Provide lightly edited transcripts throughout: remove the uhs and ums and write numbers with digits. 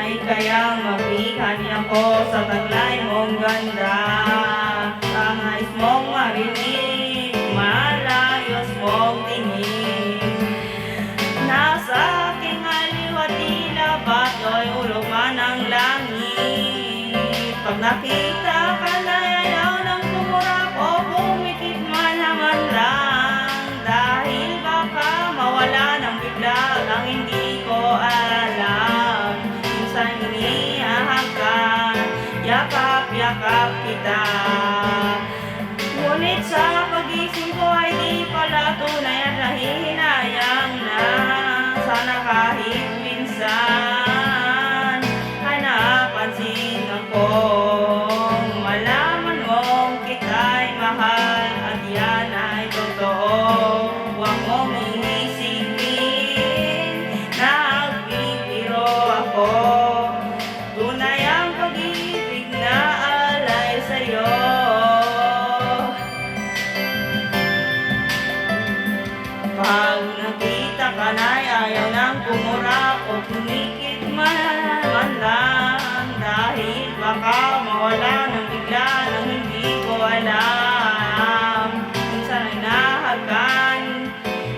ay kayang magbigani ako sa taglay mong ganda. Tangais mong marinig, malayos mong tingin. Nasa aking aliw at tila bato'y ulog man ang langit. Pag nakita ka na ayaw ng tumurap o pumikit man naman lang, dahil baka mawala ng bigla ang hindi ko alam. Minsan inihahakan, yakap-yakap kita, ngunit sa pagising ko ay di pala tunay at nahihinayang na. Sana kahit minsan ay napansin ako, malaman mong kita'y mahal at yan ay totoo. Huwag mong iisipin na nagbibiro ako, tunay ang pag-ibig na alay sa'yo. Pag nakita ka na'y ayaw nang pumurap o pumikit man lang, dahil baka mawala ng bigla nang hindi ko alam. Minsan ay nahagan,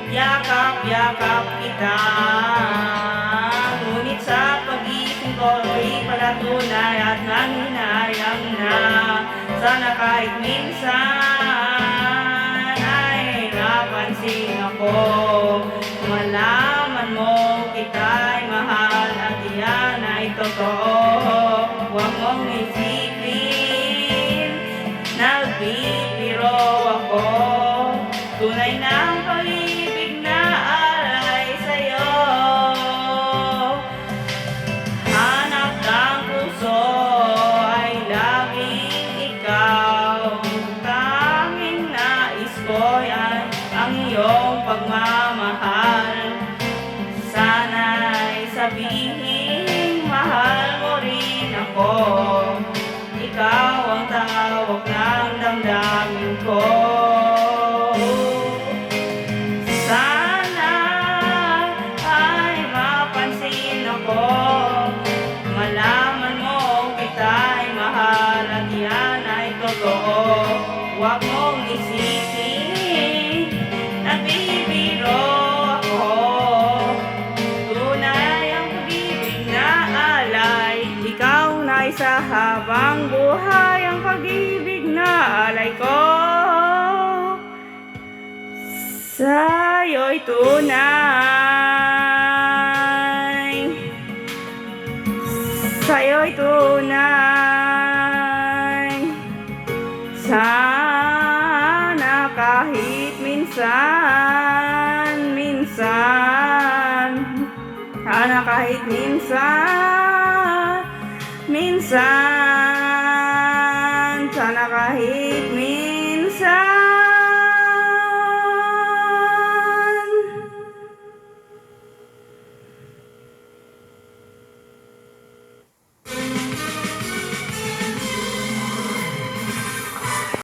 yakap-yakap kita, ngunit sa pag-isip ko ay pala tunay at nanghinayang na. Sana kahit minsan ay napansin ako, malaman mo kita'y mahal at iyan ay totoo. Huwag mong isipin, nagbibiro ako, tunay na ang pag-ibig na alay sa'yo. Hanap ng puso ay laging ikaw, tanging nais ko'y ay ang iyong pagmamahal. Sana'y sabihin mahal mo rin ako, ikaw ang tawag ng damdamin ko. Sana ay mapansin ako, malaman mo kita'y mahal at yan ay totoo. Huwag mong isipin, nagbibiro ako, tunay ang pag-ibig na alay. Ikaw na isa habang buhay, ang pag-ibig na alay ko sa'yo'y tunay, sa'yo'y tunay. Sana kahit minsan, sana kahit minsan